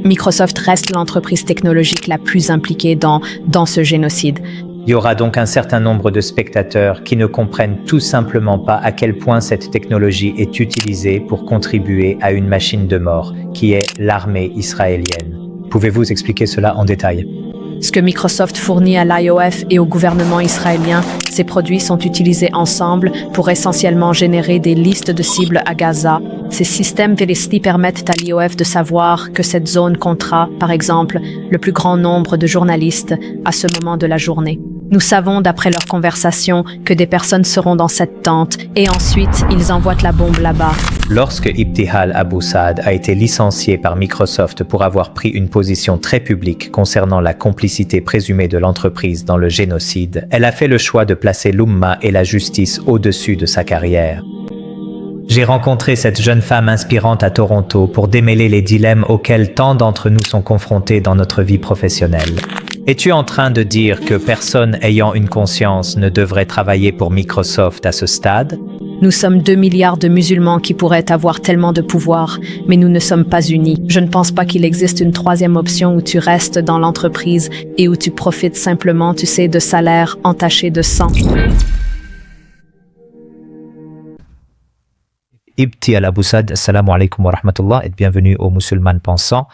Microsoft reste l'entreprise technologique la plus impliquée dans ce génocide. Il y aura donc un certain nombre de spectateurs qui ne comprennent tout simplement pas à quel point cette technologie est utilisée pour contribuer à une machine de mort, qui est l'armée israélienne. Pouvez-vous expliquer cela en détail? Ce que Microsoft fournit à l'IOF et au gouvernement israélien, ces produits sont utilisés ensemble pour essentiellement générer des listes de cibles à Gaza. Ces systèmes Velocity permettent à l'IOF de savoir que cette zone comptera, par exemple, le plus grand nombre de journalistes à ce moment de la journée. Nous savons, d'après leurs conversations, que des personnes seront dans cette tente et ensuite, ils envoient la bombe là-bas. Lorsque Ibtihal Abu Saad a été licenciée par Microsoft pour avoir pris une position très publique concernant la complicité présumée de l'entreprise dans le génocide, elle a fait le choix de placer l'Umma et la justice au-dessus de sa carrière. J'ai rencontré cette jeune femme inspirante à Toronto pour démêler les dilemmes auxquels tant d'entre nous sont confrontés dans notre vie professionnelle. Es-tu en train de dire que personne ayant une conscience ne devrait travailler pour Microsoft à ce stade? Nous sommes 2 milliards de musulmans qui pourraient avoir tellement de pouvoir, mais nous ne sommes pas unis. Je ne pense pas qu'il existe une troisième option où tu restes dans l'entreprise et où tu profites simplement, tu sais, de salaires entachés de sang. Ibtihal Abu Saad, assalamu alaikum wa rahmatullah et bienvenue aux musulmans pensants.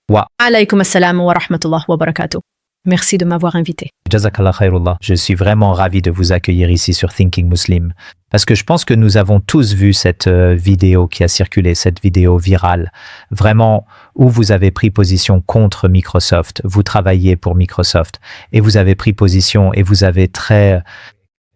Wa Alaykum assalam wa rahmatullah wa barakatuh. Merci de m'avoir invité. Jazakallah khairullah. Je suis vraiment ravi de vous accueillir ici sur Thinking Muslim. Parce que je pense que nous avons tous vu cette vidéo qui a circulé, cette vidéo virale. Vraiment, où vous avez pris position contre Microsoft. Vous travaillez pour Microsoft. Et vous avez pris position et vous avez très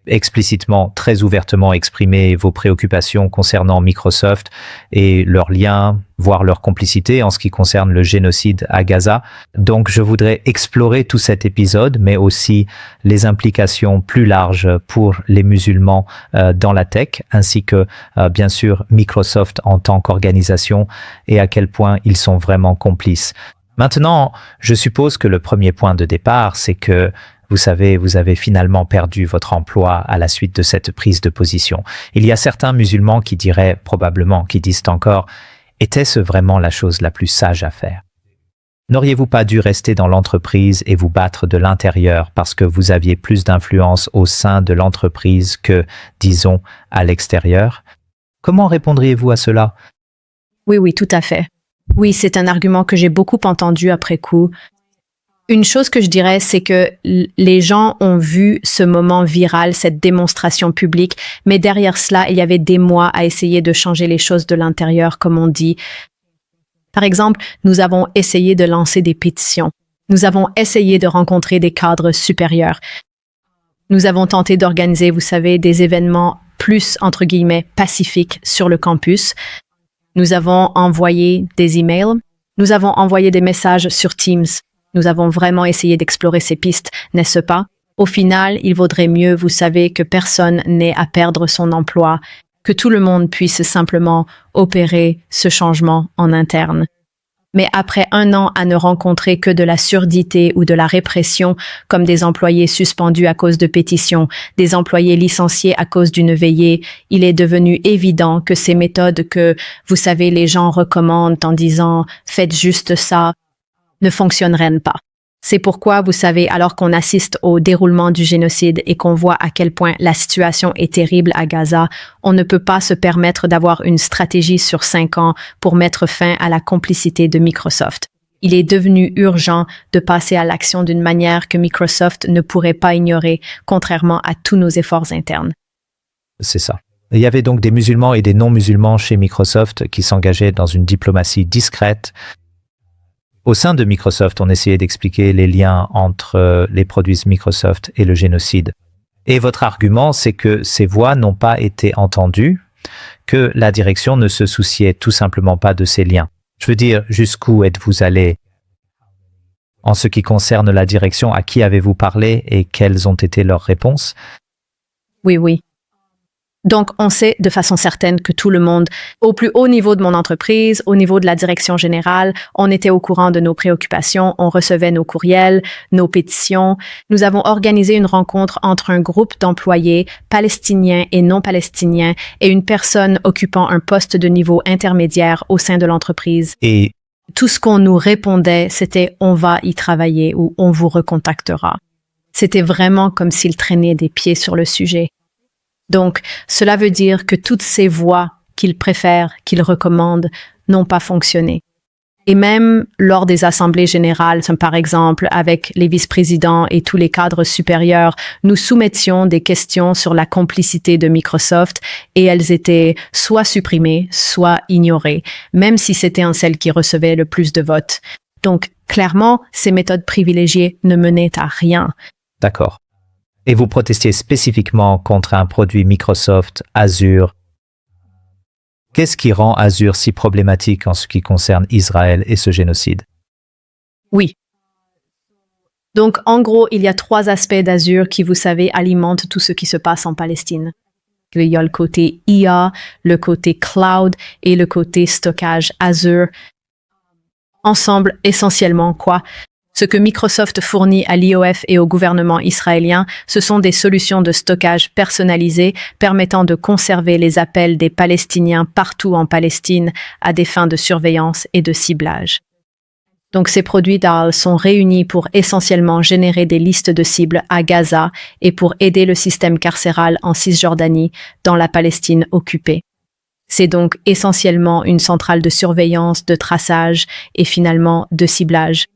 explicitement, très ouvertement exprimé vos préoccupations concernant Microsoft et leurs liens, voire leur complicité en ce qui concerne le génocide à Gaza. Donc, je voudrais explorer tout cet épisode, mais aussi les implications plus larges pour les musulmans dans la tech, ainsi que, bien sûr, Microsoft en tant qu'organisation et à quel point ils sont vraiment complices. Maintenant, je suppose que le premier point de départ, c'est que vous savez, vous avez finalement perdu votre emploi à la suite de cette prise de position. Il y a certains musulmans qui diraient probablement, qui disent encore, était-ce vraiment la chose la plus sage à faire? N'auriez-vous pas dû rester dans l'entreprise et vous battre de l'intérieur parce que vous aviez plus d'influence au sein de l'entreprise que, disons, à l'extérieur? Comment répondriez-vous à cela? Oui, tout à fait. Oui, c'est un argument que j'ai beaucoup entendu après coup. Une chose que je dirais, c'est que les gens ont vu ce moment viral, cette démonstration publique, mais derrière cela, il y avait des mois à essayer de changer les choses de l'intérieur, comme on dit. Par exemple, nous avons essayé de lancer des pétitions. Nous avons essayé de rencontrer des cadres supérieurs. Nous avons tenté d'organiser, vous savez, des événements plus, entre guillemets, pacifiques sur le campus. Nous avons envoyé des emails. Nous avons envoyé des messages sur Teams. Nous avons vraiment essayé d'explorer ces pistes, n'est-ce pas? Au final, il vaudrait mieux, vous savez, que personne n'ait à perdre son emploi, que tout le monde puisse simplement opérer ce changement en interne. Mais après 1 an à ne rencontrer que de la surdité ou de la répression, comme des employés suspendus à cause de pétitions, des employés licenciés à cause d'une veillée, il est devenu évident que ces méthodes que, vous savez, les gens recommandent en disant « faites juste ça », ne fonctionneraient pas. C'est pourquoi, vous savez, alors qu'on assiste au déroulement du génocide et qu'on voit à quel point la situation est terrible à Gaza, on ne peut pas se permettre d'avoir une stratégie sur 5 ans pour mettre fin à la complicité de Microsoft. Il est devenu urgent de passer à l'action d'une manière que Microsoft ne pourrait pas ignorer, contrairement à tous nos efforts internes. C'est ça. Il y avait donc des musulmans et des non-musulmans chez Microsoft qui s'engageaient dans une diplomatie discrète. Au sein de Microsoft, on essayait d'expliquer les liens entre les produits Microsoft et le génocide. Et votre argument, c'est que ces voix n'ont pas été entendues, que la direction ne se souciait tout simplement pas de ces liens. Je veux dire, jusqu'où êtes-vous allé? En ce qui concerne la direction, à qui avez-vous parlé et quelles ont été leurs réponses? Oui. Donc, on sait de façon certaine que tout le monde, au plus haut niveau de mon entreprise, au niveau de la direction générale, on était au courant de nos préoccupations, on recevait nos courriels, nos pétitions. Nous avons organisé une rencontre entre un groupe d'employés palestiniens et non palestiniens et une personne occupant un poste de niveau intermédiaire au sein de l'entreprise. Et Tout ce qu'on nous répondait, c'était « on va y travailler » ou « on vous recontactera ». C'était vraiment comme s'ils traînaient des pieds sur le sujet. Donc, cela veut dire que toutes ces voies qu'ils préfèrent, qu'ils recommandent, n'ont pas fonctionné. Et même lors des assemblées générales, par exemple, avec les vice-présidents et tous les cadres supérieurs, nous soumettions des questions sur la complicité de Microsoft et elles étaient soit supprimées, soit ignorées, même si c'était celle qui recevait le plus de votes. Donc, clairement, ces méthodes privilégiées ne menaient à rien. D'accord. Et vous protestiez spécifiquement contre un produit Microsoft, Azure. Qu'est-ce qui rend Azure si problématique en ce qui concerne Israël et ce génocide? Oui. Donc, en gros, il y a 3 aspects d'Azure qui, vous savez, alimentent tout ce qui se passe en Palestine. Il y a le côté IA, le côté cloud et le côté stockage Azure. Ensemble, essentiellement, quoi? Ce que Microsoft fournit à l'IOF et au gouvernement israélien, ce sont des solutions de stockage personnalisées permettant de conserver les appels des Palestiniens partout en Palestine à des fins de surveillance et de ciblage. Donc ces produits DAL sont réunis pour essentiellement générer des listes de cibles à Gaza et pour aider le système carcéral en Cisjordanie dans la Palestine occupée. C'est donc essentiellement une centrale de surveillance, de traçage et finalement de ciblage.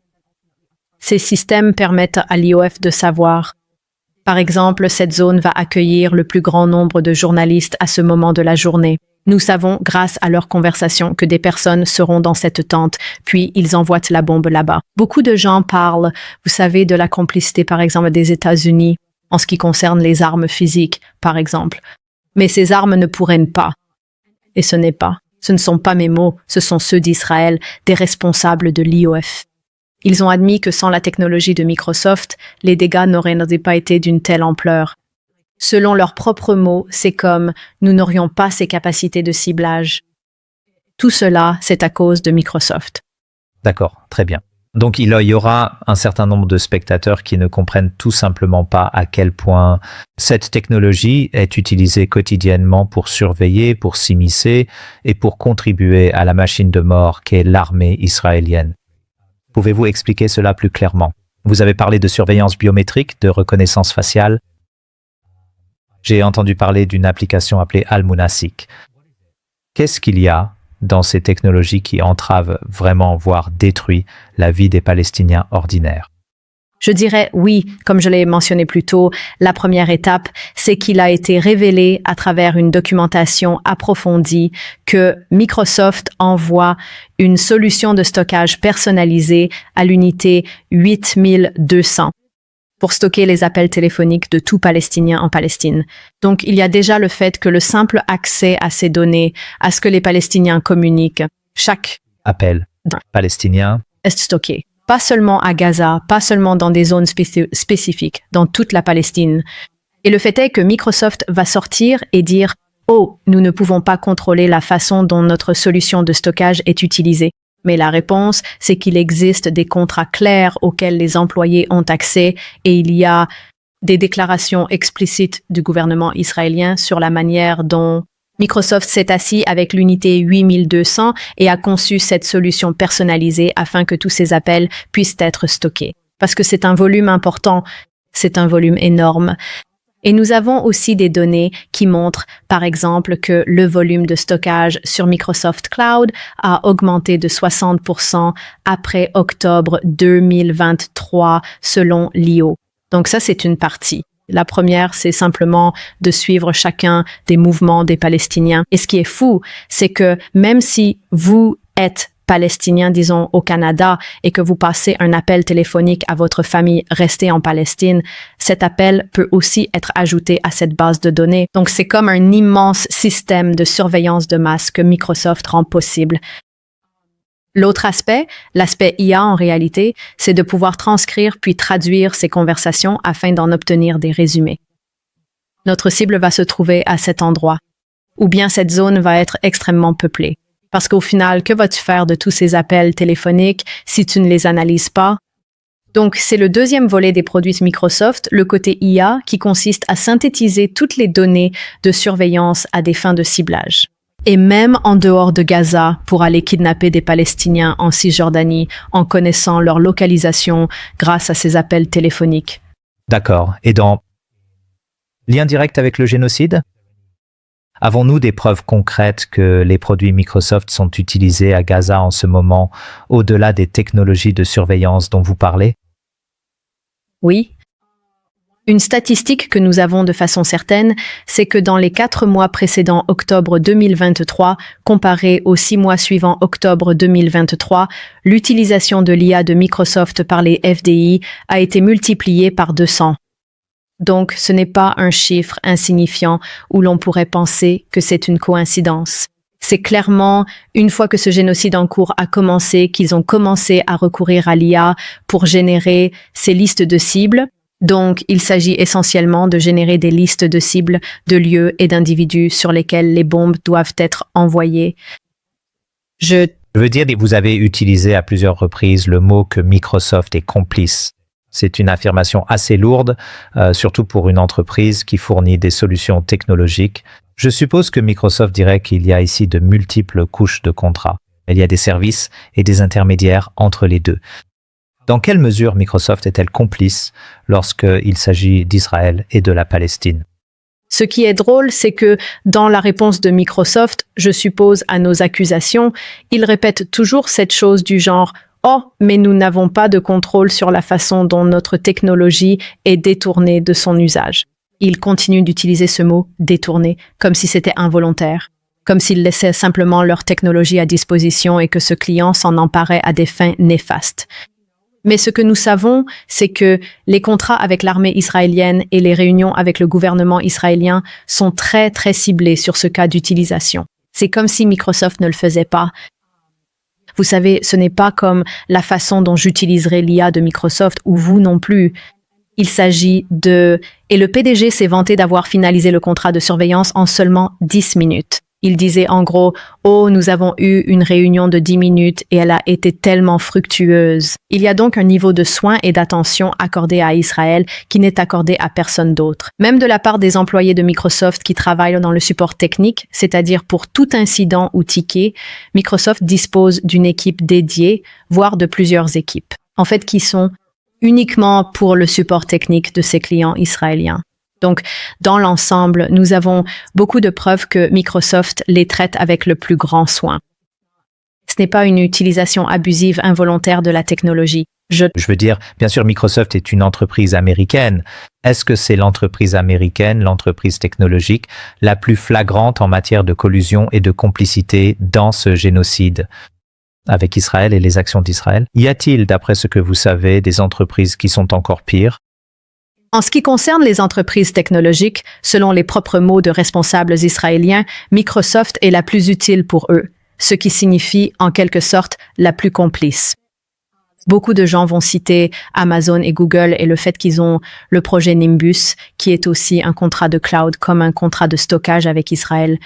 Ces systèmes permettent à l'IOF de savoir, par exemple, cette zone va accueillir le plus grand nombre de journalistes à ce moment de la journée. Nous savons, grâce à leurs conversations, que des personnes seront dans cette tente, puis ils envoient la bombe là-bas. Beaucoup de gens parlent, vous savez, de la complicité, par exemple, des États-Unis, en ce qui concerne les armes physiques, par exemple. Mais ces armes ne pourraient pas. Et ce ne sont pas mes mots, ce sont ceux d'Israël, des responsables de l'IOF. Ils ont admis que sans la technologie de Microsoft, les dégâts n'auraient pas été d'une telle ampleur. Selon leurs propres mots, c'est comme « nous n'aurions pas ces capacités de ciblage ». Tout cela, c'est à cause de Microsoft. D'accord, très bien. Donc il y aura un certain nombre de spectateurs qui ne comprennent tout simplement pas à quel point cette technologie est utilisée quotidiennement pour surveiller, pour s'immiscer et pour contribuer à la machine de mort qu'est l'armée israélienne. Pouvez-vous expliquer cela plus clairement? Vous avez parlé de surveillance biométrique, de reconnaissance faciale. J'ai entendu parler d'une application appelée Al-Munasik. Qu'est-ce qu'il y a dans ces technologies qui entravent vraiment, voire détruisent la vie des Palestiniens ordinaires? Je dirais oui, comme je l'ai mentionné plus tôt, la première étape, c'est qu'il a été révélé à travers une documentation approfondie que Microsoft envoie une solution de stockage personnalisée à l'unité 8200 pour stocker les appels téléphoniques de tout Palestinien en Palestine. Donc, il y a déjà le fait que le simple accès à ces données, à ce que les Palestiniens communiquent, chaque appel palestinien est stocké. Pas seulement à Gaza, pas seulement dans des zones spécifiques, dans toute la Palestine. Et le fait est que Microsoft va sortir et dire « Oh, nous ne pouvons pas contrôler la façon dont notre solution de stockage est utilisée. » Mais la réponse, c'est qu'il existe des contrats clairs auxquels les employés ont accès et il y a des déclarations explicites du gouvernement israélien sur la manière dont Microsoft s'est assis avec l'unité 8200 et a conçu cette solution personnalisée afin que tous ces appels puissent être stockés. Parce que c'est un volume important, c'est un volume énorme. Et nous avons aussi des données qui montrent, par exemple, que le volume de stockage sur Microsoft Cloud a augmenté de 60% après octobre 2023 selon l'IO. Donc ça, c'est une partie. La première, c'est simplement de suivre chacun des mouvements des Palestiniens. Et ce qui est fou, c'est que même si vous êtes palestinien, disons, au Canada, et que vous passez un appel téléphonique à votre famille restée en Palestine, cet appel peut aussi être ajouté à cette base de données. Donc, c'est comme un immense système de surveillance de masse que Microsoft rend possible. L'autre aspect, l'aspect IA en réalité, c'est de pouvoir transcrire puis traduire ces conversations afin d'en obtenir des résumés. Notre cible va se trouver à cet endroit, ou bien cette zone va être extrêmement peuplée. Parce qu'au final, que vas-tu faire de tous ces appels téléphoniques si tu ne les analyses pas? Donc, c'est le deuxième volet des produits Microsoft, le côté IA, qui consiste à synthétiser toutes les données de surveillance à des fins de ciblage. et même en dehors de Gaza pour aller kidnapper des Palestiniens en Cisjordanie en connaissant leur localisation grâce à ces appels téléphoniques. D'accord. Et dans lien direct avec le génocide? Avons-nous des preuves concrètes que les produits Microsoft sont utilisés à Gaza en ce moment, au-delà des technologies de surveillance dont vous parlez? Oui. Une statistique que nous avons de façon certaine, c'est que dans les 4 mois précédents octobre 2023, comparé aux 6 mois suivants octobre 2023, l'utilisation de l'IA de Microsoft par les FDI a été multipliée par 200. Donc, ce n'est pas un chiffre insignifiant où l'on pourrait penser que c'est une coïncidence. C'est clairement, une fois que ce génocide en cours a commencé, qu'ils ont commencé à recourir à l'IA pour générer ces listes de cibles. Donc, il s'agit essentiellement de générer des listes de cibles, de lieux et d'individus sur lesquels les bombes doivent être envoyées. Je veux dire, vous avez utilisé à plusieurs reprises le mot que Microsoft est complice. C'est une affirmation assez lourde, surtout pour une entreprise qui fournit des solutions technologiques. Je suppose que Microsoft dirait qu'il y a ici de multiples couches de contrats. Il y a des services et des intermédiaires entre les deux. Dans quelle mesure Microsoft est-elle complice lorsqu'il s'agit d'Israël et de la Palestine? Ce qui est drôle, c'est que dans la réponse de Microsoft, je suppose à nos accusations, ils répètent toujours cette chose du genre « Oh, mais nous n'avons pas de contrôle sur la façon dont notre technologie est détournée de son usage. » Ils continuent d'utiliser ce mot « détourner » comme si c'était involontaire, comme s'ils laissaient simplement leur technologie à disposition et que ce client s'en emparait à des fins néfastes. Mais ce que nous savons, c'est que les contrats avec l'armée israélienne et les réunions avec le gouvernement israélien sont très, très ciblés sur ce cas d'utilisation. C'est comme si Microsoft ne le faisait pas. Vous savez, ce n'est pas comme la façon dont j'utiliserai l'IA de Microsoft ou vous non plus. Il s'agit de... Et le PDG s'est vanté d'avoir finalisé le contrat de surveillance en seulement 10 minutes. Il disait en gros « Oh, nous avons eu une réunion de 10 minutes et elle a été tellement fructueuse. » Il y a donc un niveau de soin et d'attention accordé à Israël qui n'est accordé à personne d'autre. Même de la part des employés de Microsoft qui travaillent dans le support technique, c'est-à-dire pour tout incident ou ticket, Microsoft dispose d'une équipe dédiée, voire de plusieurs équipes, en fait qui sont uniquement pour le support technique de ses clients israéliens. Donc, dans l'ensemble, nous avons beaucoup de preuves que Microsoft les traite avec le plus grand soin. Ce n'est pas une utilisation abusive involontaire de la technologie. Je veux dire, bien sûr, Microsoft est une entreprise américaine. Est-ce que c'est l'entreprise américaine, l'entreprise technologique, la plus flagrante en matière de collusion et de complicité dans ce génocide avec Israël et les actions d'Israël? Y a-t-il, d'après ce que vous savez, des entreprises qui sont encore pires? En ce qui concerne les entreprises technologiques, selon les propres mots de responsables israéliens, Microsoft est la plus utile pour eux, ce qui signifie en quelque sorte la plus complice. Beaucoup de gens vont citer Amazon et Google et le fait qu'ils ont le projet Nimbus, qui est aussi un contrat de cloud comme un contrat de stockage avec Israël.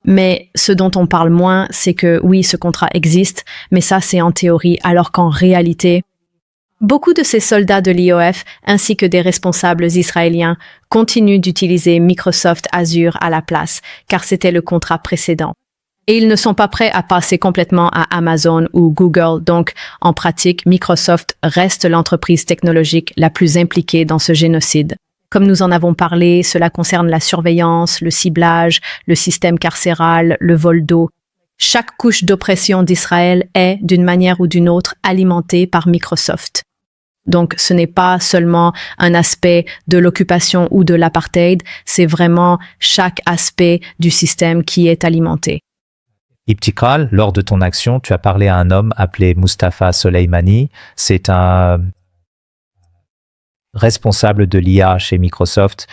Mais ce dont on parle moins, c'est que oui, ce contrat existe, mais ça c'est en théorie, alors qu'en réalité, beaucoup de ces soldats de l'IOF, ainsi que des responsables israéliens, continuent d'utiliser Microsoft Azure à la place, car c'était le contrat précédent. Et ils ne sont pas prêts à passer complètement à Amazon ou Google, donc en pratique, Microsoft reste l'entreprise technologique la plus impliquée dans ce génocide. Comme nous en avons parlé, cela concerne la surveillance, le ciblage, le système carcéral, le vol d'eau. Chaque couche d'oppression d'Israël est, d'une manière ou d'une autre, alimentée par Microsoft. Donc, ce n'est pas seulement un aspect de l'occupation ou de l'apartheid, c'est vraiment chaque aspect du système qui est alimenté. Ibtikal, lors de ton action, tu as parlé à un homme appelé Mustafa Soleimani. C'est un responsable de l'IA chez Microsoft.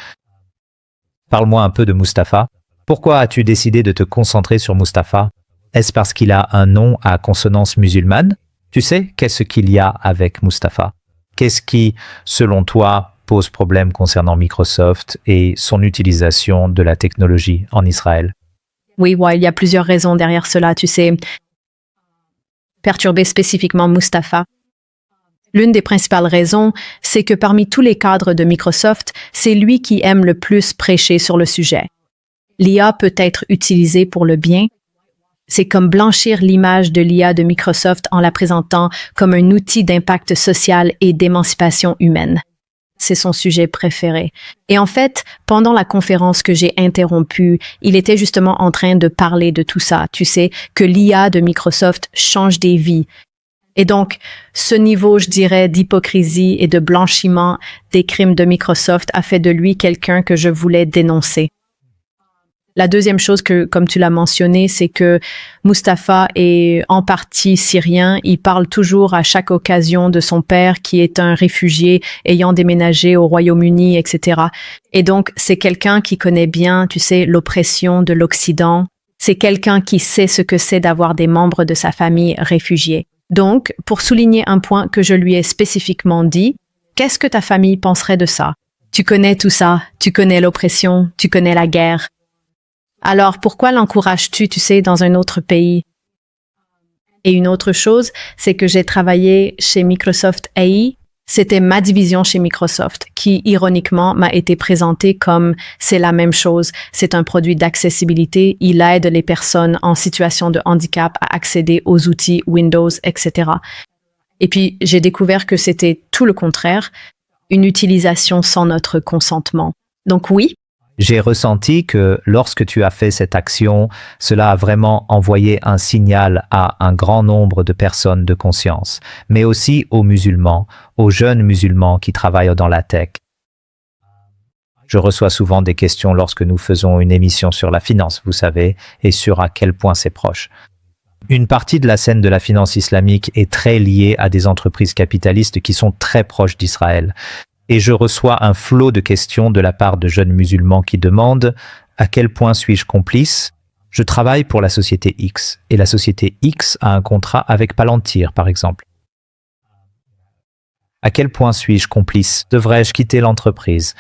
Parle-moi un peu de Mustafa. Pourquoi as-tu décidé de te concentrer sur Mustafa? Est-ce parce qu'il a un nom à consonance musulmane? Tu sais, qu'est-ce qu'il y a avec Mustafa? Qu'est-ce qui, selon toi, pose problème concernant Microsoft et son utilisation de la technologie en Israël? Oui, il y a plusieurs raisons derrière cela, tu sais. Perturber spécifiquement Mustafa. L'une des principales raisons, c'est que parmi tous les cadres de Microsoft, c'est lui qui aime le plus prêcher sur le sujet. L'IA peut être utilisée pour le bien. C'est comme blanchir l'image de l'IA de Microsoft en la présentant comme un outil d'impact social et d'émancipation humaine. C'est son sujet préféré. Et en fait, pendant la conférence que j'ai interrompue, il était justement en train de parler de tout ça. Tu sais, que l'IA de Microsoft change des vies. Et donc, ce niveau, je dirais, d'hypocrisie et de blanchiment des crimes de Microsoft a fait de lui quelqu'un que je voulais dénoncer. La deuxième chose que, comme tu l'as mentionné, c'est que Mustapha est en partie syrien. Il parle toujours à chaque occasion de son père qui est un réfugié ayant déménagé au Royaume-Uni, etc. Et donc, c'est quelqu'un qui connaît bien, tu sais, l'oppression de l'Occident. C'est quelqu'un qui sait ce que c'est d'avoir des membres de sa famille réfugiés. Donc, pour souligner un point que je lui ai spécifiquement dit, qu'est-ce que ta famille penserait de ça? Tu connais tout ça, tu connais l'oppression, tu connais la guerre. Alors, pourquoi l'encourages-tu, tu sais, dans un autre pays? Et une autre chose, c'est que j'ai travaillé chez Microsoft AI. C'était ma division chez Microsoft qui, ironiquement, m'a été présentée comme c'est la même chose. C'est un produit d'accessibilité. Il aide les personnes en situation de handicap à accéder aux outils Windows, etc. Et puis, j'ai découvert que c'était tout le contraire, une utilisation sans notre consentement. Donc oui, J'ai ressenti que lorsque tu as fait cette action, cela a vraiment envoyé un signal à un grand nombre de personnes de conscience, mais aussi aux musulmans, aux jeunes musulmans qui travaillent dans la tech. Je reçois souvent des questions lorsque nous faisons une émission sur la finance, vous savez, et sur à quel point c'est proche. Une partie de la scène de la finance islamique est très liée à des entreprises capitalistes qui sont très proches d'Israël. Et je reçois un flot de questions de la part de jeunes musulmans qui demandent « À quel point suis-je complice ?» Je travaille pour la société X, et la société X a un contrat avec Palantir, par exemple. À quel point suis-je complice? Devrais-je quitter l'entreprise?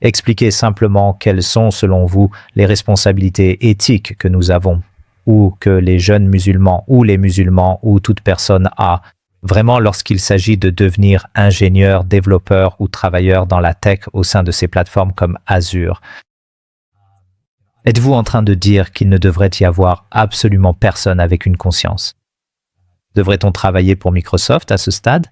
Expliquez simplement quelles sont, selon vous, les responsabilités éthiques que nous avons, ou que les jeunes musulmans, ou les musulmans, ou toute personne a, vraiment lorsqu'il s'agit de devenir ingénieur, développeur ou travailleur dans la tech au sein de ces plateformes comme Azure. Êtes-vous en train de dire qu'il ne devrait y avoir absolument personne avec une conscience? Devrait-on travailler pour Microsoft à ce stade?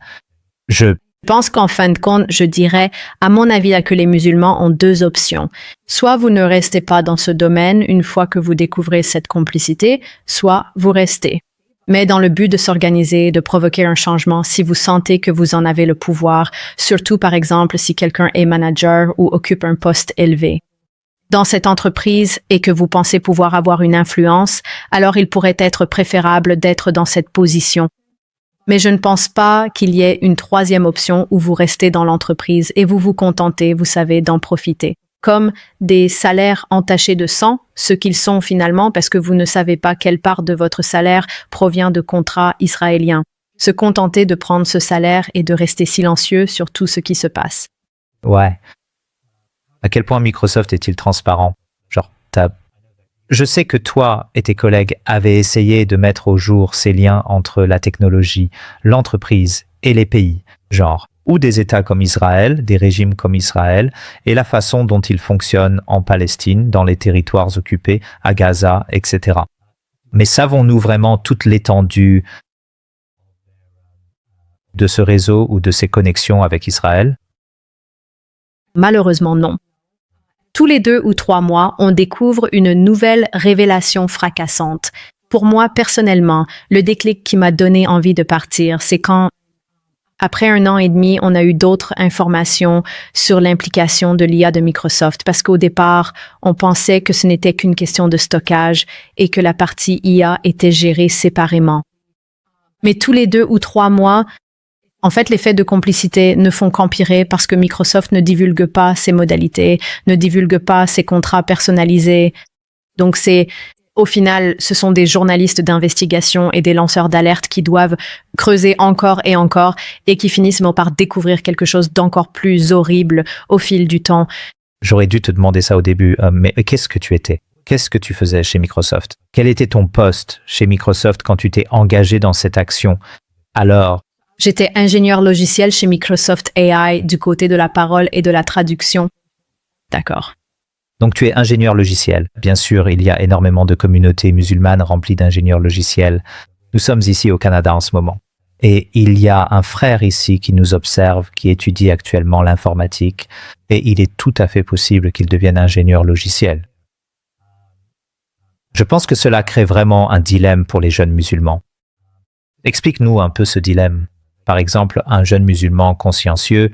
Je pense qu'en fin de compte, je dirais, à mon avis, là, que les musulmans ont deux options. Soit vous ne restez pas dans ce domaine une fois que vous découvrez cette complicité, soit vous restez. Mais dans le but de s'organiser, de provoquer un changement si vous sentez que vous en avez le pouvoir, surtout par exemple si quelqu'un est manager ou occupe un poste élevé. Dans cette entreprise et que vous pensez pouvoir avoir une influence, alors il pourrait être préférable d'être dans cette position. Mais je ne pense pas qu'il y ait une troisième option où vous restez dans l'entreprise et vous vous contentez, vous savez, d'en profiter. Comme des salaires entachés de sang, ce qu'ils sont finalement parce que vous ne savez pas quelle part de votre salaire provient de contrats israéliens. Se contenter de prendre ce salaire et de rester silencieux sur tout ce qui se passe. Ouais. À quel point Microsoft est-il transparent? Je sais que toi et tes collègues avaient essayé de mettre au jour ces liens entre la technologie, l'entreprise et les pays, ou des États comme Israël, des régimes comme Israël, et la façon dont ils fonctionnent en Palestine, dans les territoires occupés, à Gaza, etc. Mais savons-nous vraiment toute l'étendue de ce réseau ou de ces connexions avec Israël? Malheureusement, non. Tous les 2 ou 3 mois, on découvre une nouvelle révélation fracassante. Pour moi, personnellement, le déclic qui m'a donné envie de partir, c'est quand, après 1 an et demi, on a eu d'autres informations sur l'implication de l'IA de Microsoft, parce qu'au départ, on pensait que ce n'était qu'une question de stockage et que la partie IA était gérée séparément. Mais tous les 2 ou 3 mois, en fait, les faits de complicité ne font qu'empirer parce que Microsoft ne divulgue pas ses modalités, ne divulgue pas ses contrats personnalisés. Donc au final, ce sont des journalistes d'investigation et des lanceurs d'alerte qui doivent creuser encore et qui finissent par découvrir quelque chose d'encore plus horrible au fil du temps. J'aurais dû te demander ça au début, mais qu'est-ce que tu étais? Qu'est-ce que tu faisais chez Microsoft? Quel était ton poste chez Microsoft quand tu t'es engagé dans cette action? Alors, j'étais ingénieur logiciel chez Microsoft AI du côté de la parole et de la traduction. D'accord. Donc tu es ingénieur logiciel. Bien sûr, il y a énormément de communautés musulmanes remplies d'ingénieurs logiciels. Nous sommes ici au Canada en ce moment. Et il y a un frère ici qui nous observe, qui étudie actuellement l'informatique, et il est tout à fait possible qu'il devienne ingénieur logiciel. Je pense que cela crée vraiment un dilemme pour les jeunes musulmans. Explique-nous un peu ce dilemme. Par exemple, un jeune musulman consciencieux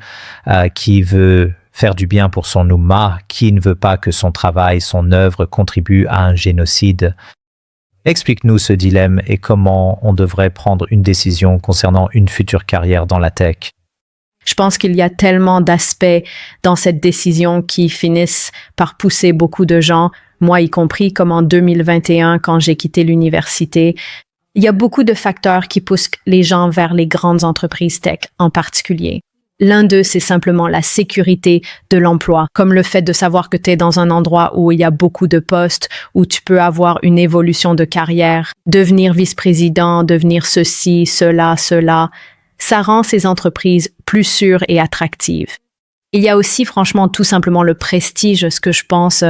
qui veut faire du bien pour son Ummah, qui ne veut pas que son travail, son œuvre contribue à un génocide. Explique-nous ce dilemme et comment on devrait prendre une décision concernant une future carrière dans la tech. Je pense qu'il y a tellement d'aspects dans cette décision qui finissent par pousser beaucoup de gens, moi y compris, comme en 2021 quand j'ai quitté l'université. Il y a beaucoup de facteurs qui poussent les gens vers les grandes entreprises tech en particulier. L'un d'eux, c'est simplement la sécurité de l'emploi, comme le fait de savoir que tu es dans un endroit où il y a beaucoup de postes, où tu peux avoir une évolution de carrière, devenir vice-président, devenir ceci, cela. Ça rend ces entreprises plus sûres et attractives. Il y a aussi, franchement, tout simplement le prestige, ce que je pense,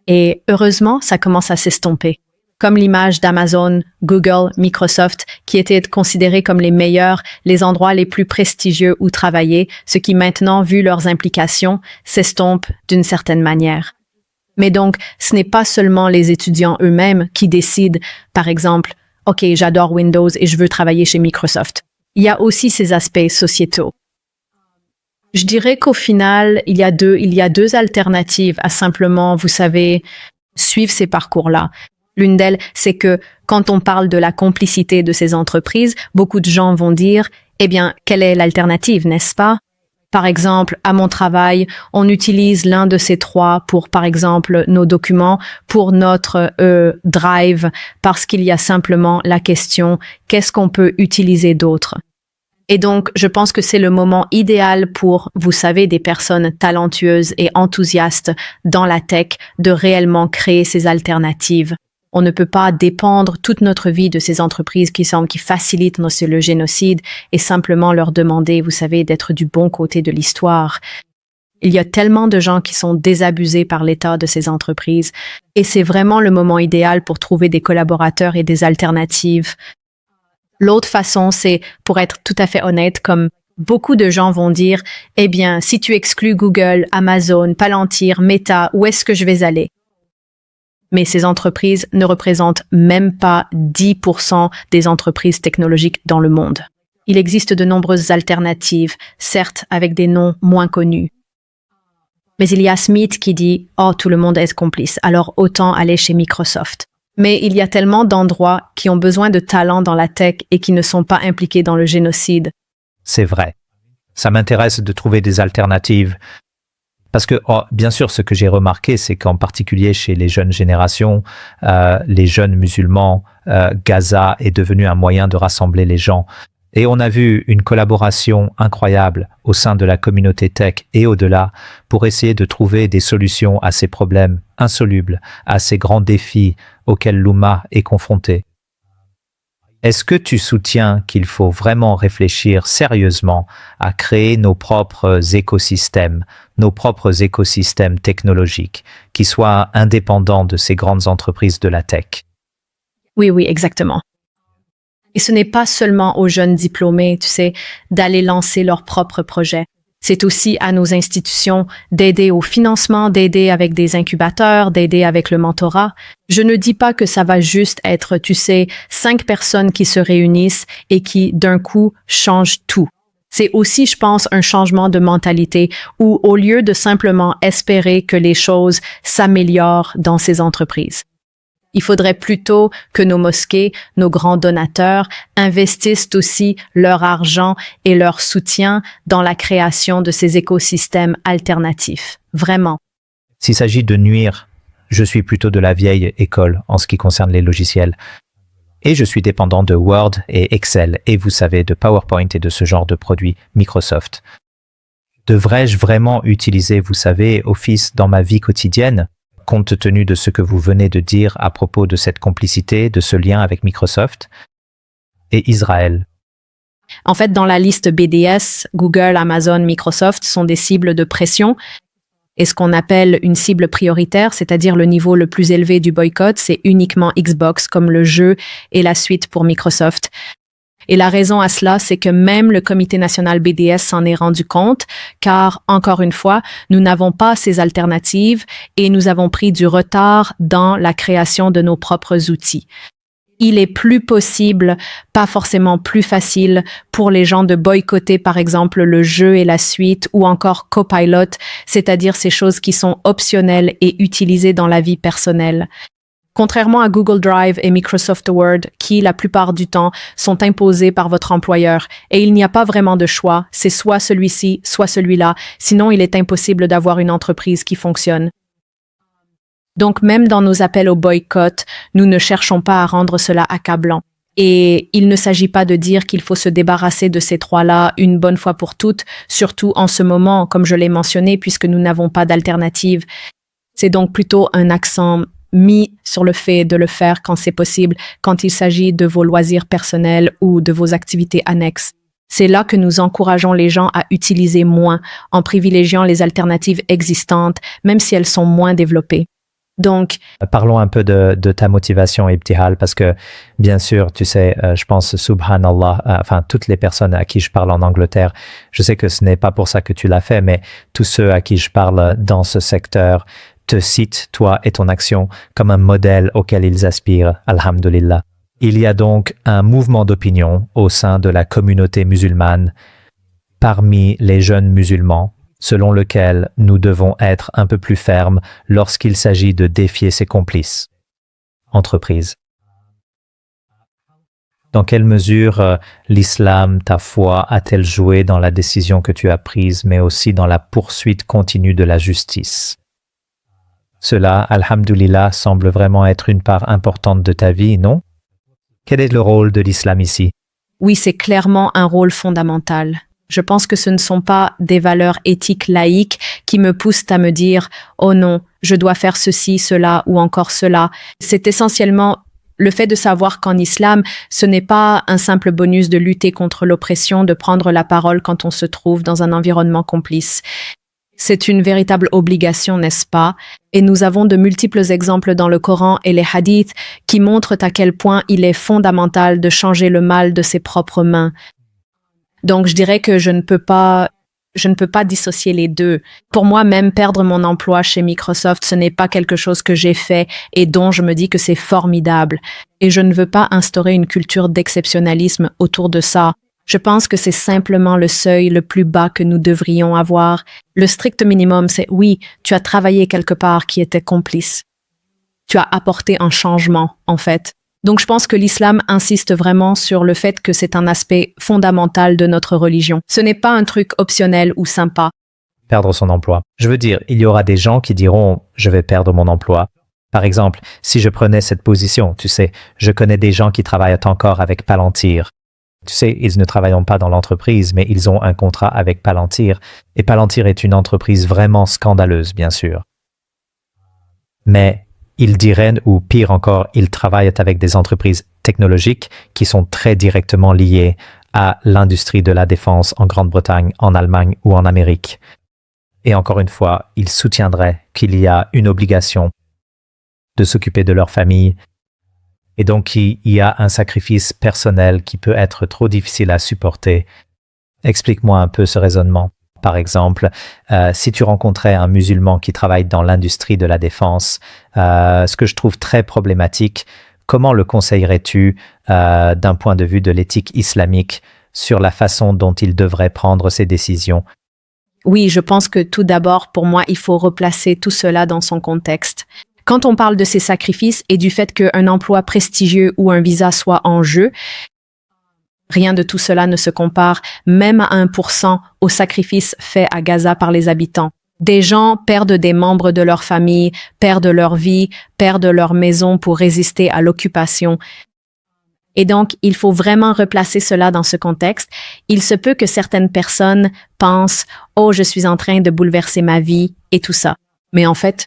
et heureusement, ça commence à s'estomper. Comme l'image d'Amazon, Google, Microsoft, qui étaient considérés comme les endroits les plus prestigieux où travailler, ce qui maintenant, vu leurs implications, s'estompe d'une certaine manière. Mais donc, ce n'est pas seulement les étudiants eux-mêmes qui décident, par exemple, « OK, j'adore Windows et je veux travailler chez Microsoft ». Il y a aussi ces aspects sociétaux. Je dirais qu'au final, il y a deux alternatives à simplement, vous savez, suivre ces parcours-là. L'une d'elles, c'est que quand on parle de la complicité de ces entreprises, beaucoup de gens vont dire, eh bien, quelle est l'alternative, n'est-ce pas? Par exemple, à mon travail, on utilise l'un de ces trois pour, par exemple, nos documents, pour notre Drive, parce qu'il y a simplement la question, qu'est-ce qu'on peut utiliser d'autre? Et donc, je pense que c'est le moment idéal pour, vous savez, des personnes talentueuses et enthousiastes dans la tech de réellement créer ces alternatives. On ne peut pas dépendre toute notre vie de ces entreprises qui facilitent le génocide et simplement leur demander, vous savez, d'être du bon côté de l'histoire. Il y a tellement de gens qui sont désabusés par l'état de ces entreprises et c'est vraiment le moment idéal pour trouver des collaborateurs et des alternatives. L'autre façon, c'est, pour être tout à fait honnête, comme beaucoup de gens vont dire, eh bien, si tu exclus Google, Amazon, Palantir, Meta, où est-ce que je vais aller? Mais ces entreprises ne représentent même pas 10% des entreprises technologiques dans le monde. Il existe de nombreuses alternatives, certes avec des noms moins connus. Mais il y a Smith qui dit « Oh, tout le monde est complice, alors autant aller chez Microsoft ». Mais il y a tellement d'endroits qui ont besoin de talents dans la tech et qui ne sont pas impliqués dans le génocide. C'est vrai. Ça m'intéresse de trouver des alternatives. Parce que, bien sûr, ce que j'ai remarqué, c'est qu'en particulier chez les jeunes générations, les jeunes musulmans, Gaza est devenu un moyen de rassembler les gens. Et on a vu une collaboration incroyable au sein de la communauté tech et au-delà pour essayer de trouver des solutions à ces problèmes insolubles, à ces grands défis auxquels l'Oumma est confrontée. Est-ce que tu soutiens qu'il faut vraiment réfléchir sérieusement à créer nos propres écosystèmes technologiques, qui soient indépendants de ces grandes entreprises de la tech? Oui, exactement. Et ce n'est pas seulement aux jeunes diplômés, tu sais, d'aller lancer leurs propres projets. C'est aussi à nos institutions d'aider au financement, d'aider avec des incubateurs, d'aider avec le mentorat. Je ne dis pas que ça va juste être, tu sais, 5 personnes qui se réunissent et qui, d'un coup, changent tout. C'est aussi, je pense, un changement de mentalité où, au lieu de simplement espérer que les choses s'améliorent dans ces entreprises, il faudrait plutôt que nos mosquées, nos grands donateurs, investissent aussi leur argent et leur soutien dans la création de ces écosystèmes alternatifs. Vraiment. S'il s'agit de nuire, je suis plutôt de la vieille école en ce qui concerne les logiciels. Et je suis dépendant de Word et Excel, et vous savez, de PowerPoint et de ce genre de produits Microsoft. Devrais-je vraiment utiliser, vous savez, Office dans ma vie quotidienne ? Compte tenu de ce que vous venez de dire à propos de cette complicité, de ce lien avec Microsoft et Israël. En fait, dans la liste BDS, Google, Amazon, Microsoft sont des cibles de pression. Et ce qu'on appelle une cible prioritaire, c'est-à-dire le niveau le plus élevé du boycott, c'est uniquement Xbox comme le jeu et la suite pour Microsoft. Et la raison à cela, c'est que même le comité national BDS s'en est rendu compte, car, encore une fois, nous n'avons pas ces alternatives et nous avons pris du retard dans la création de nos propres outils. Il est plus possible, pas forcément plus facile, pour les gens de boycotter, par exemple, le jeu et la suite, ou encore Copilot, c'est-à-dire ces choses qui sont optionnelles et utilisées dans la vie personnelle. Contrairement à Google Drive et Microsoft Word, qui, la plupart du temps, sont imposés par votre employeur, et il n'y a pas vraiment de choix, c'est soit celui-ci, soit celui-là, sinon il est impossible d'avoir une entreprise qui fonctionne. Donc, même dans nos appels au boycott, nous ne cherchons pas à rendre cela accablant. Et il ne s'agit pas de dire qu'il faut se débarrasser de ces trois-là une bonne fois pour toutes, surtout en ce moment, comme je l'ai mentionné, puisque nous n'avons pas d'alternative. C'est donc plutôt un accent mis sur le fait de le faire quand c'est possible, quand il s'agit de vos loisirs personnels ou de vos activités annexes. C'est là que nous encourageons les gens à utiliser moins, en privilégiant les alternatives existantes, même si elles sont moins développées. Donc, parlons un peu de ta motivation, Ibtihal, parce que, bien sûr, tu sais, je pense, subhanallah, enfin, toutes les personnes à qui je parle en Angleterre, je sais que ce n'est pas pour ça que tu l'as fait, mais tous ceux à qui je parle dans ce secteur te citent, toi et ton action, comme un modèle auquel ils aspirent, alhamdulillah. Il y a donc un mouvement d'opinion au sein de la communauté musulmane parmi les jeunes musulmans, selon lequel nous devons être un peu plus fermes lorsqu'il s'agit de défier ses complices. Entreprise. Dans quelle mesure l'islam, ta foi, a-t-elle joué dans la décision que tu as prise, mais aussi dans la poursuite continue de la justice? Cela, alhamdulillah, semble vraiment être une part importante de ta vie, non? Quel est le rôle de l'islam ici? Oui, c'est clairement un rôle fondamental. Je pense que ce ne sont pas des valeurs éthiques laïques qui me poussent à me dire « Oh non, je dois faire ceci, cela ou encore cela ». C'est essentiellement le fait de savoir qu'en islam, ce n'est pas un simple bonus de lutter contre l'oppression, de prendre la parole quand on se trouve dans un environnement complice. C'est une véritable obligation, n'est-ce pas? Et nous avons de multiples exemples dans le Coran et les hadiths qui montrent à quel point il est fondamental de changer le mal de ses propres mains. Donc, je dirais que je ne peux pas dissocier les deux. Pour moi, même perdre mon emploi chez Microsoft, ce n'est pas quelque chose que j'ai fait et dont je me dis que c'est formidable. Et je ne veux pas instaurer une culture d'exceptionnalisme autour de ça. Je pense que c'est simplement le seuil le plus bas que nous devrions avoir. Le strict minimum, c'est oui, tu as travaillé quelque part qui était complice. Tu as apporté un changement, en fait. Donc, je pense que l'islam insiste vraiment sur le fait que c'est un aspect fondamental de notre religion. Ce n'est pas un truc optionnel ou sympa. Perdre son emploi. Je veux dire, il y aura des gens qui diront « je vais perdre mon emploi ». Par exemple, si je prenais cette position, tu sais, je connais des gens qui travaillent encore avec Palantir. Tu sais, ils ne travaillent pas dans l'entreprise, mais ils ont un contrat avec Palantir. Et Palantir est une entreprise vraiment scandaleuse, bien sûr. Mais ils diraient, ou pire encore, ils travaillent avec des entreprises technologiques qui sont très directement liées à l'industrie de la défense en Grande-Bretagne, en Allemagne ou en Amérique. Et encore une fois, ils soutiendraient qu'il y a une obligation de s'occuper de leur famille. Et donc, il y a un sacrifice personnel qui peut être trop difficile à supporter. Explique-moi un peu ce raisonnement. Par exemple, si tu rencontrais un musulman qui travaille dans l'industrie de la défense, ce que je trouve très problématique, comment le conseillerais-tu d'un point de vue de l'éthique islamique sur la façon dont il devrait prendre ses décisions? Oui, je pense que tout d'abord, pour moi, il faut replacer tout cela dans son contexte. Quand on parle de ces sacrifices et du fait qu'un emploi prestigieux ou un visa soit en jeu, rien de tout cela ne se compare, même à 1% aux sacrifices faits à Gaza par les habitants. Des gens perdent des membres de leur famille, perdent leur vie, perdent leur maison pour résister à l'occupation. Et donc, il faut vraiment replacer cela dans ce contexte. Il se peut que certaines personnes pensent « Oh, je suis en train de bouleverser ma vie » et tout ça. Mais en fait,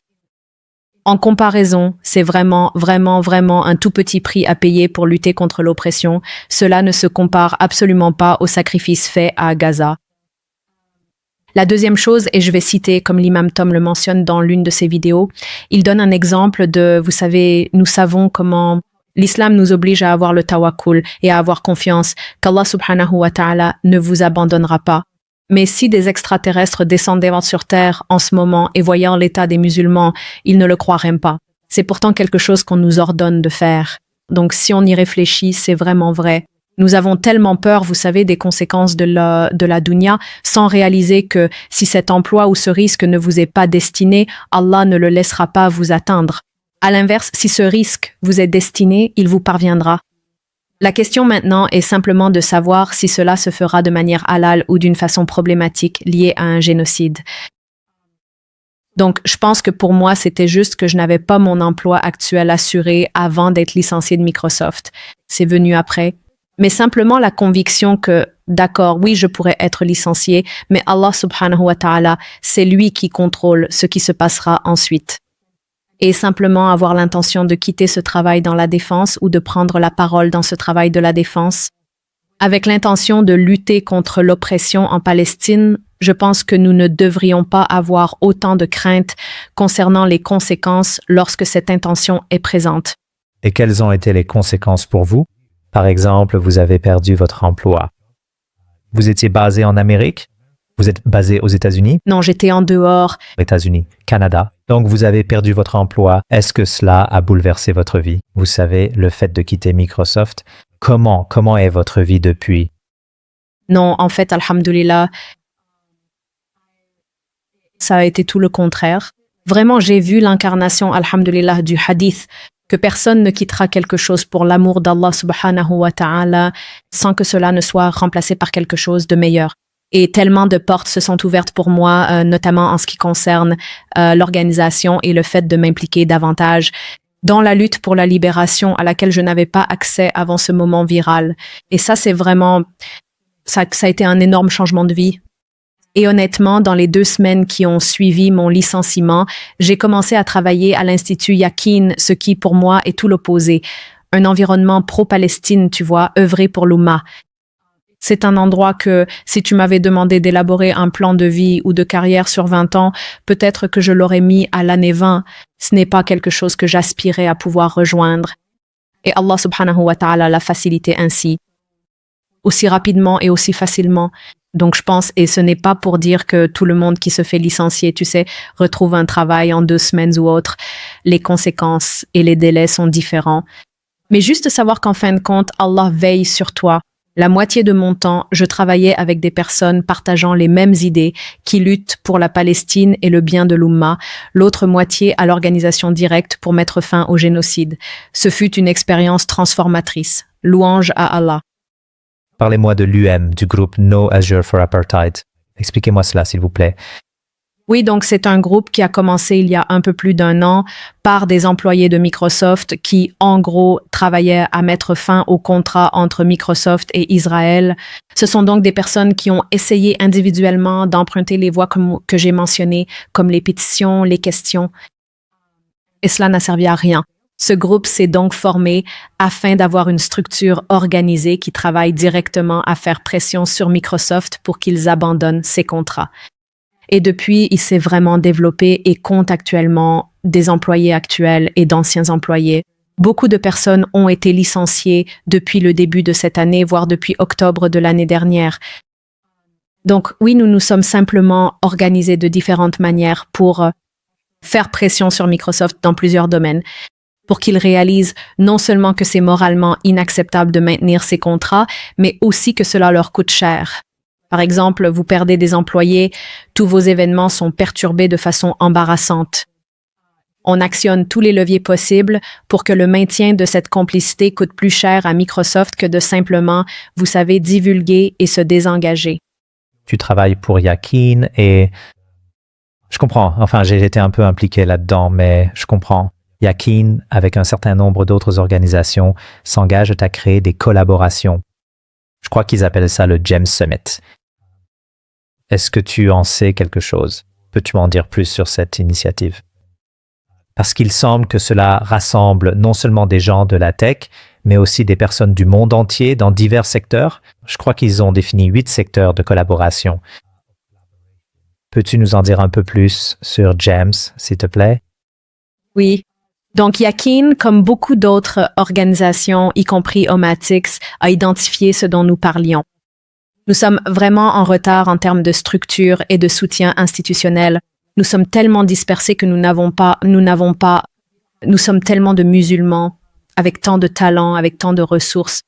en comparaison, c'est vraiment un tout petit prix à payer pour lutter contre l'oppression. Cela ne se compare absolument pas aux sacrifices faits à Gaza. La deuxième chose, et je vais citer comme l'imam Tom le mentionne dans l'une de ses vidéos, il donne un exemple de, vous savez, nous savons comment l'islam nous oblige à avoir le tawakkul et à avoir confiance qu'Allah subhanahu wa ta'ala ne vous abandonnera pas. Mais si des extraterrestres descendaient sur terre en ce moment et voyant l'état des musulmans, ils ne le croiraient pas. C'est pourtant quelque chose qu'on nous ordonne de faire. Donc si on y réfléchit, c'est vraiment vrai. Nous avons tellement peur, vous savez, des conséquences de la dunya, sans réaliser que si cet emploi ou ce risque ne vous est pas destiné, Allah ne le laissera pas vous atteindre. À l'inverse, si ce risque vous est destiné, il vous parviendra. La question maintenant est simplement de savoir si cela se fera de manière halal ou d'une façon problématique liée à un génocide. Donc, je pense que pour moi, c'était juste que je n'avais pas mon emploi actuel assuré avant d'être licencié de Microsoft. C'est venu après. Mais simplement la conviction que, d'accord, oui, je pourrais être licencié, mais Allah subhanahu wa ta'ala, c'est lui qui contrôle ce qui se passera ensuite. Et simplement avoir l'intention de quitter ce travail dans la défense ou de prendre la parole dans ce travail de la défense. Avec l'intention de lutter contre l'oppression en Palestine, je pense que nous ne devrions pas avoir autant de craintes concernant les conséquences lorsque cette intention est présente. Et quelles ont été les conséquences pour vous? Par exemple, vous avez perdu votre emploi. Vous étiez basé en Amérique? Vous êtes basé aux États-Unis? Non, j'étais en dehors. États-Unis, Canada. Donc, vous avez perdu votre emploi. Est-ce que cela a bouleversé votre vie? Vous savez, le fait de quitter Microsoft, comment est votre vie depuis? Non, en fait, alhamdoulilah, ça a été tout le contraire. Vraiment, j'ai vu l'incarnation, alhamdoulilah, du hadith, que personne ne quittera quelque chose pour l'amour d'Allah subhanahu wa ta'ala sans que cela ne soit remplacé par quelque chose de meilleur. Et tellement de portes se sont ouvertes pour moi, notamment en ce qui concerne l'organisation et le fait de m'impliquer davantage dans la lutte pour la libération à laquelle je n'avais pas accès avant ce moment viral. Et ça, c'est vraiment, ça a été un énorme changement de vie. Et honnêtement, dans les 2 semaines qui ont suivi mon licenciement, j'ai commencé à travailler à l'Institut Yaqin, ce qui pour moi est tout l'opposé. Un environnement pro-Palestine, tu vois, œuvrer pour l'Oumma. C'est un endroit que, si tu m'avais demandé d'élaborer un plan de vie ou de carrière sur 20 ans, peut-être que je l'aurais mis à l'année 20. Ce n'est pas quelque chose que j'aspirais à pouvoir rejoindre. Et Allah subhanahu wa ta'ala l'a facilité ainsi, aussi rapidement et aussi facilement. Donc je pense, et ce n'est pas pour dire que tout le monde qui se fait licencier, tu sais, retrouve un travail en 2 semaines ou autre. Les conséquences et les délais sont différents. Mais juste savoir qu'en fin de compte, Allah veille sur toi. La moitié de mon temps, je travaillais avec des personnes partageant les mêmes idées, qui luttent pour la Palestine et le bien de l'Oumma, l'autre moitié à l'organisation directe pour mettre fin au génocide. Ce fut une expérience transformatrice. Louange à Allah. Parlez-moi de l'UM, du groupe No Azure for Apartheid. Expliquez-moi cela, s'il vous plaît. Oui, donc c'est un groupe qui a commencé il y a un peu plus d'1 an par des employés de Microsoft qui, en gros, travaillaient à mettre fin au contrat entre Microsoft et Israël. Ce sont donc des personnes qui ont essayé individuellement d'emprunter les voies que j'ai mentionnées, comme les pétitions, les questions. Et cela n'a servi à rien. Ce groupe s'est donc formé afin d'avoir une structure organisée qui travaille directement à faire pression sur Microsoft pour qu'ils abandonnent ces contrats. Et depuis, il s'est vraiment développé et compte actuellement des employés actuels et d'anciens employés. Beaucoup de personnes ont été licenciées depuis le début de cette année, voire depuis octobre de l'année dernière. Donc oui, nous nous sommes simplement organisés de différentes manières pour faire pression sur Microsoft dans plusieurs domaines, pour qu'ils réalisent non seulement que c'est moralement inacceptable de maintenir ces contrats, mais aussi que cela leur coûte cher. Par exemple, vous perdez des employés, tous vos événements sont perturbés de façon embarrassante. On actionne tous les leviers possibles pour que le maintien de cette complicité coûte plus cher à Microsoft que de simplement, vous savez, divulguer et se désengager. Tu travailles pour Yaqin et je comprends. Enfin, j'ai été un peu impliqué là-dedans, mais je comprends. Yaqin, avec un certain nombre d'autres organisations, s'engage à créer des collaborations. Je crois qu'ils appellent ça le GEM Summit. Est-ce que tu en sais quelque chose? Peux-tu m'en dire plus sur cette initiative? Parce qu'il semble que cela rassemble non seulement des gens de la tech, mais aussi des personnes du monde entier dans divers secteurs. Je crois qu'ils ont défini 8 secteurs de collaboration. Peux-tu nous en dire un peu plus sur James, s'il te plaît? Oui. Donc, Yakin, comme beaucoup d'autres organisations, y compris Omatics, a identifié ce dont nous parlions. Nous sommes vraiment en retard en termes de structure et de soutien institutionnel. Nous sommes tellement dispersés que nous sommes tellement de musulmans, avec tant de talents, avec tant de ressources.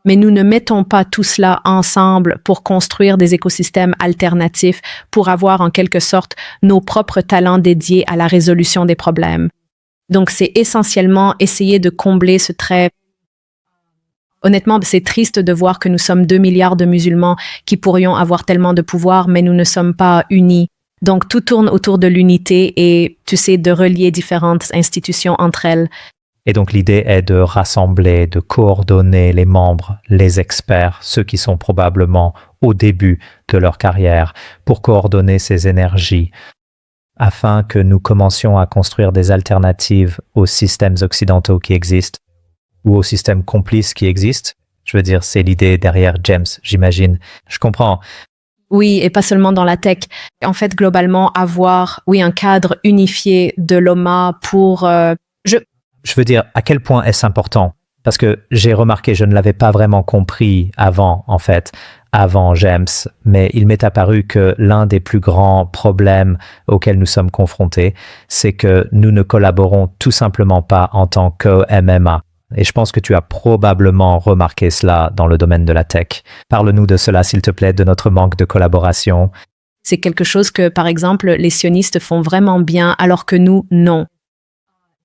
Mais nous ne mettons pas tout cela ensemble pour construire des écosystèmes alternatifs, pour avoir en quelque sorte nos propres talents dédiés à la résolution des problèmes. Donc, c'est essentiellement essayer de combler ce trait. Honnêtement, c'est triste de voir que nous sommes 2 milliards de musulmans qui pourrions avoir tellement de pouvoir, mais nous ne sommes pas unis. Donc, tout tourne autour de l'unité et, tu sais, de relier différentes institutions entre elles. Et donc l'idée est de rassembler, de coordonner les membres, les experts, ceux qui sont probablement au début de leur carrière, pour coordonner ces énergies, afin que nous commencions à construire des alternatives aux systèmes occidentaux qui existent, ou aux systèmes complices qui existent. Je veux dire, c'est l'idée derrière James, j'imagine. Je comprends. Oui, et pas seulement dans la tech. En fait, globalement, avoir, un cadre unifié de l'OMA pour... Je veux dire, à quel point est-ce important? Parce que j'ai remarqué, je ne l'avais pas vraiment compris avant James, mais il m'est apparu que l'un des plus grands problèmes auxquels nous sommes confrontés, c'est que nous ne collaborons tout simplement pas en tant que MMA. Et je pense que tu as probablement remarqué cela dans le domaine de la tech. Parle-nous de cela, s'il te plaît, de notre manque de collaboration. C'est quelque chose que, par exemple, les sionistes font vraiment bien, alors que nous, non.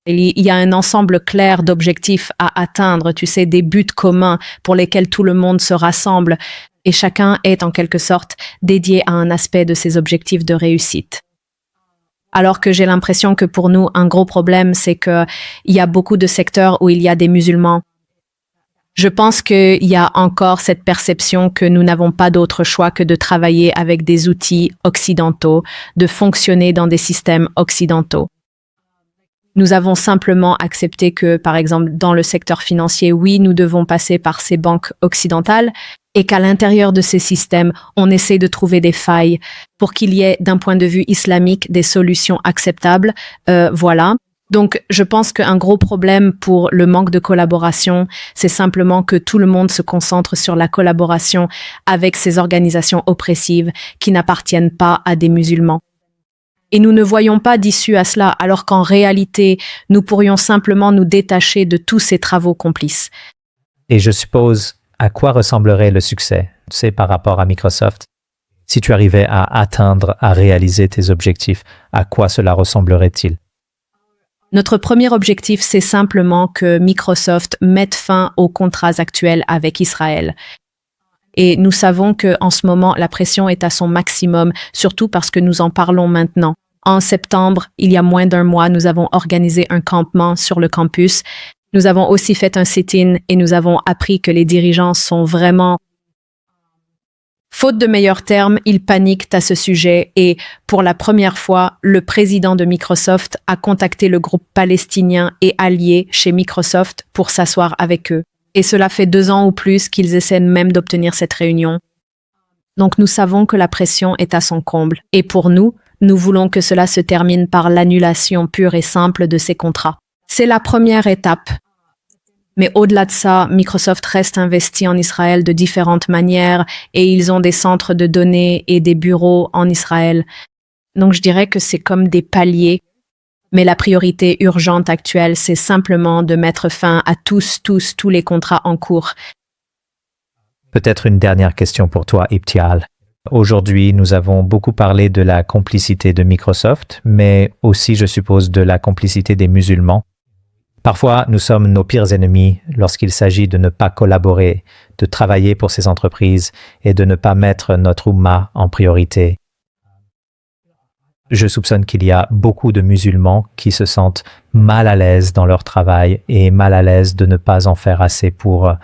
Il y a un ensemble clair d'objectifs à atteindre, tu sais, des buts communs pour lesquels tout le monde se rassemble et chacun est en quelque sorte dédié à un aspect de ces objectifs de réussite. Alors que j'ai l'impression que pour nous, un gros problème, c'est qu'il y a beaucoup de secteurs où il y a des musulmans. Je pense qu'il y a encore cette perception que nous n'avons pas d'autre choix que de travailler avec des outils occidentaux, de fonctionner dans des systèmes occidentaux. Nous avons simplement accepté que, par exemple, dans le secteur financier, oui, nous devons passer par ces banques occidentales et qu'à l'intérieur de ces systèmes, on essaie de trouver des failles pour qu'il y ait, d'un point de vue islamique, des solutions acceptables. Voilà. Donc, je pense qu'un gros problème pour le manque de collaboration, c'est simplement que tout le monde se concentre sur la collaboration avec ces organisations oppressives qui n'appartiennent pas à des musulmans. Et nous ne voyons pas d'issue à cela, alors qu'en réalité, nous pourrions simplement nous détacher de tous ces travaux complices. Et je suppose, à quoi ressemblerait le succès, tu sais, par rapport à Microsoft? Si tu arrivais à réaliser tes objectifs, à quoi cela ressemblerait-il? Notre premier objectif, c'est simplement que Microsoft mette fin aux contrats actuels avec Israël. Et nous savons qu'en ce moment, la pression est à son maximum, surtout parce que nous en parlons maintenant. En septembre, il y a moins d'un mois, nous avons organisé un campement sur le campus. Nous avons aussi fait un sit-in et nous avons appris que les dirigeants sont vraiment... Faute de meilleurs termes, ils paniquent à ce sujet et, pour la première fois, le président de Microsoft a contacté le groupe palestinien et allié chez Microsoft pour s'asseoir avec eux. Et cela fait 2 ans ou plus qu'ils essaient même d'obtenir cette réunion. Donc nous savons que la pression est à son comble. Et pour nous, nous voulons que cela se termine par l'annulation pure et simple de ces contrats. C'est la première étape. Mais au-delà de ça, Microsoft reste investi en Israël de différentes manières et ils ont des centres de données et des bureaux en Israël. Donc je dirais que c'est comme des paliers. Mais la priorité urgente actuelle, c'est simplement de mettre fin à tous les contrats en cours. Peut-être une dernière question pour toi, Ibtial. Aujourd'hui, nous avons beaucoup parlé de la complicité de Microsoft, mais aussi, je suppose, de la complicité des musulmans. Parfois, nous sommes nos pires ennemis lorsqu'il s'agit de ne pas collaborer, de travailler pour ces entreprises et de ne pas mettre notre Oumma en priorité. Je soupçonne qu'il y a beaucoup de musulmans qui se sentent mal à l'aise dans leur travail et mal à l'aise de ne pas en faire assez pour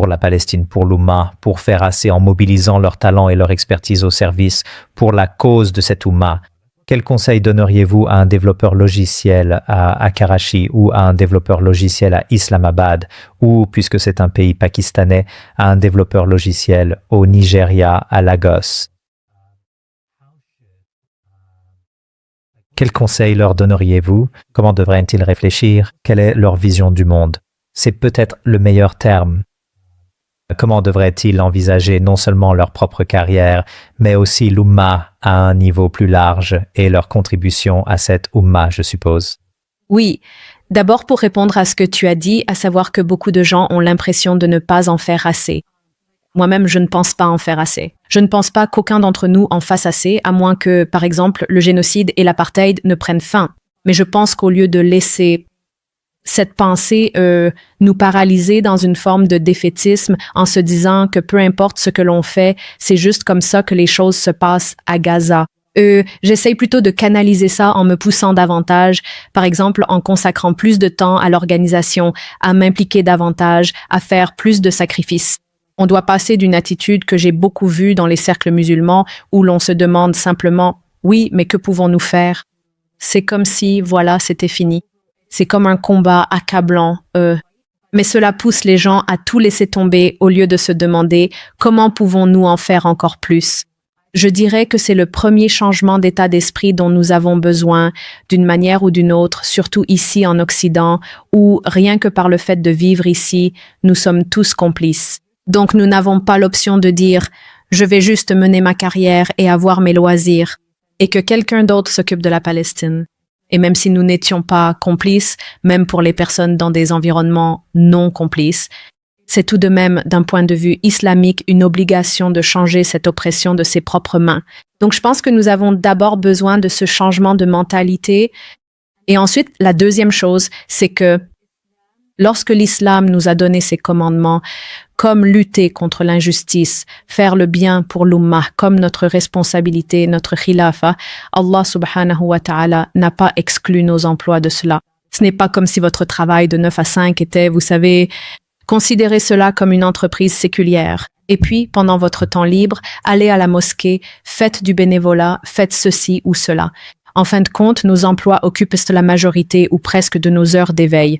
la Palestine, pour l'Oumma, pour faire assez en mobilisant leur talent et leur expertise au service pour la cause de cette Oumma. Quel conseil donneriez-vous à un développeur logiciel à Karachi ou à un développeur logiciel à Islamabad ou, puisque c'est un pays pakistanais, à un développeur logiciel au Nigeria, à Lagos? Quels conseils leur donneriez-vous? Comment devraient-ils réfléchir? Quelle est leur vision du monde? C'est peut-être le meilleur terme. Comment devraient-ils envisager non seulement leur propre carrière, mais aussi l'Oumma à un niveau plus large et leur contribution à cette Oumma, je suppose? Oui, d'abord pour répondre à ce que tu as dit, à savoir que beaucoup de gens ont l'impression de ne pas en faire assez. Moi-même, je ne pense pas en faire assez. Je ne pense pas qu'aucun d'entre nous en fasse assez, à moins que, par exemple, le génocide et l'apartheid ne prennent fin. Mais je pense qu'au lieu de laisser cette pensée nous paralyser dans une forme de défaitisme en se disant que peu importe ce que l'on fait, c'est juste comme ça que les choses se passent à Gaza. J'essaye plutôt de canaliser ça en me poussant davantage, par exemple en consacrant plus de temps à l'organisation, à m'impliquer davantage, à faire plus de sacrifices. On doit passer d'une attitude que j'ai beaucoup vue dans les cercles musulmans où l'on se demande simplement « oui, mais que pouvons-nous faire ?» C'est comme si, voilà, c'était fini. C'est comme un combat accablant, mais cela pousse les gens à tout laisser tomber au lieu de se demander comment pouvons-nous en faire encore plus. Je dirais que c'est le premier changement d'état d'esprit dont nous avons besoin, d'une manière ou d'une autre, surtout ici en Occident, où rien que par le fait de vivre ici, nous sommes tous complices. Donc nous n'avons pas l'option de dire « je vais juste mener ma carrière et avoir mes loisirs » et que quelqu'un d'autre s'occupe de la Palestine. Et même si nous n'étions pas complices, même pour les personnes dans des environnements non complices, c'est tout de même, d'un point de vue islamique, une obligation de changer cette oppression de ses propres mains. Donc je pense que nous avons d'abord besoin de ce changement de mentalité. Et ensuite, la deuxième chose, c'est que lorsque l'islam nous a donné ses commandements, comme lutter contre l'injustice, faire le bien pour l'Ummah, comme notre responsabilité, notre khilafa, Allah subhanahu wa ta'ala n'a pas exclu nos emplois de cela. Ce n'est pas comme si votre travail de 9 à 5 était, vous savez, considérez cela comme une entreprise séculière. Et puis, pendant votre temps libre, allez à la mosquée, faites du bénévolat, faites ceci ou cela. En fin de compte, nos emplois occupent la majorité ou presque de nos heures d'éveil.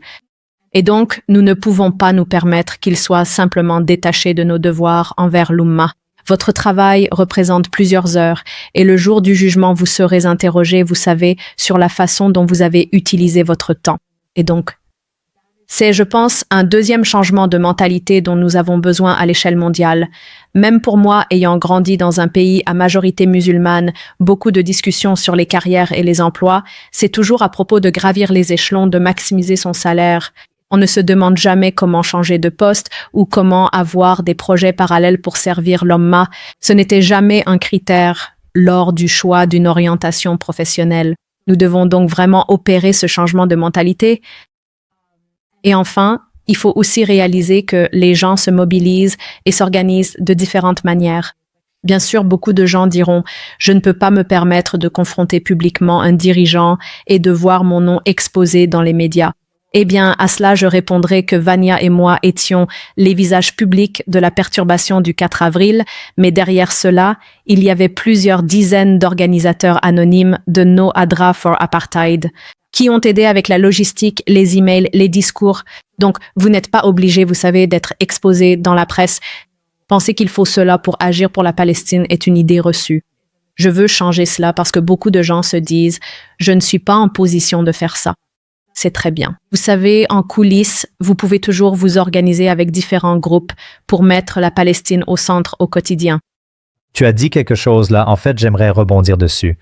Et donc, nous ne pouvons pas nous permettre qu'ils soient simplement détachés de nos devoirs envers l'Ummah. Votre travail représente plusieurs heures et le jour du jugement, vous serez interrogé, vous savez, sur la façon dont vous avez utilisé votre temps. Et donc, c'est, je pense, un deuxième changement de mentalité dont nous avons besoin à l'échelle mondiale. Même pour moi, ayant grandi dans un pays à majorité musulmane, beaucoup de discussions sur les carrières et les emplois, c'est toujours à propos de gravir les échelons, de maximiser son salaire. On ne se demande jamais comment changer de poste ou comment avoir des projets parallèles pour servir l'Ummah. Ce n'était jamais un critère lors du choix d'une orientation professionnelle. Nous devons donc vraiment opérer ce changement de mentalité. Et enfin, il faut aussi réaliser que les gens se mobilisent et s'organisent de différentes manières. Bien sûr, beaucoup de gens diront « je ne peux pas me permettre de confronter publiquement un dirigeant et de voir mon nom exposé dans les médias ». Eh bien, à cela, je répondrai que Vania et moi étions les visages publics de la perturbation du 4 avril, mais derrière cela, il y avait plusieurs dizaines d'organisateurs anonymes de No Adra for Apartheid qui ont aidé avec la logistique, les emails, les discours. Donc, vous n'êtes pas obligé, vous savez, d'être exposé dans la presse. Penser qu'il faut cela pour agir pour la Palestine est une idée reçue. Je veux changer cela parce que beaucoup de gens se disent « je ne suis pas en position de faire ça ». C'est très bien. Vous savez, en coulisses, vous pouvez toujours vous organiser avec différents groupes pour mettre la Palestine au centre au quotidien. Tu as dit quelque chose là, en fait, j'aimerais rebondir dessus.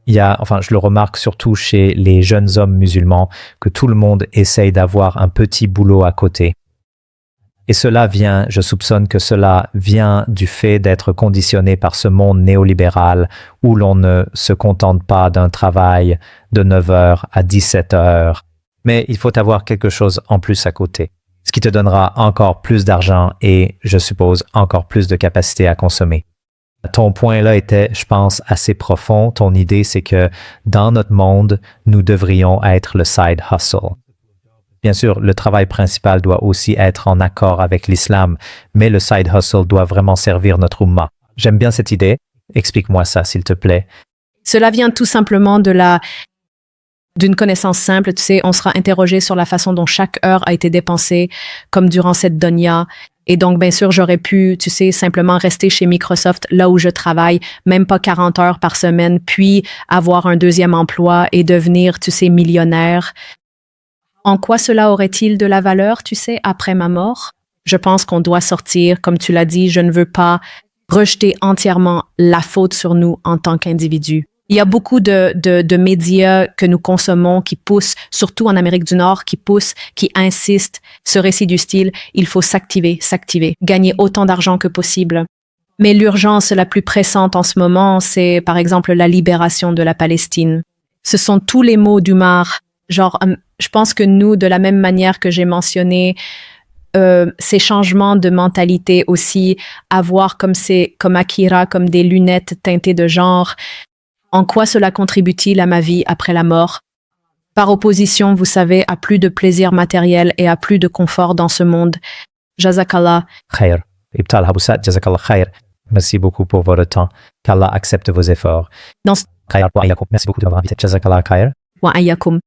Je le remarque surtout chez les jeunes hommes musulmans, que tout le monde essaye d'avoir un petit boulot à côté. Et je soupçonne que cela vient du fait d'être conditionné par ce monde néolibéral où l'on ne se contente pas d'un travail de 9 heures à 17 heures, mais il faut avoir quelque chose en plus à côté, ce qui te donnera encore plus d'argent et, je suppose, encore plus de capacité à consommer. Ton point là était, je pense, assez profond. Ton idée, c'est que dans notre monde, nous devrions être le side hustle. Bien sûr, le travail principal doit aussi être en accord avec l'islam, mais le side hustle doit vraiment servir notre Ummah. J'aime bien cette idée. Explique-moi ça, s'il te plaît. Cela vient tout simplement d'une connaissance simple. Tu sais, on sera interrogé sur la façon dont chaque heure a été dépensée, comme durant cette donya. Et donc, bien sûr, j'aurais pu, tu sais, simplement rester chez Microsoft, là où je travaille, même pas 40 heures par semaine, puis avoir un deuxième emploi et devenir, tu sais, millionnaire. En quoi cela aurait-il de la valeur, tu sais, après ma mort? Je pense qu'on doit sortir, comme tu l'as dit, je ne veux pas rejeter entièrement la faute sur nous en tant qu'individus. Il y a beaucoup de médias que nous consommons qui poussent, surtout en Amérique du Nord, qui insistent, ce récit du style, il faut s'activer, gagner autant d'argent que possible. Mais l'urgence la plus pressante en ce moment, c'est par exemple la libération de la Palestine. Ce sont tous les mots d'Umar. Genre, je pense que nous, de la même manière que j'ai mentionné, ces changements de mentalité aussi, avoir comme Akira, comme des lunettes teintées de genre. En quoi cela contribue-t-il à ma vie après la mort? Par opposition, vous savez, à plus de plaisir matériel et à plus de confort dans ce monde. Jazakallah. Khair. Ibtal Haboussat, Jazakallah Khair. Merci beaucoup pour votre temps. Qu'Allah accepte vos efforts. Dans Khair wa ayakum. Merci beaucoup de m'avoir invité. Jazakallah Khair. wa ayakum.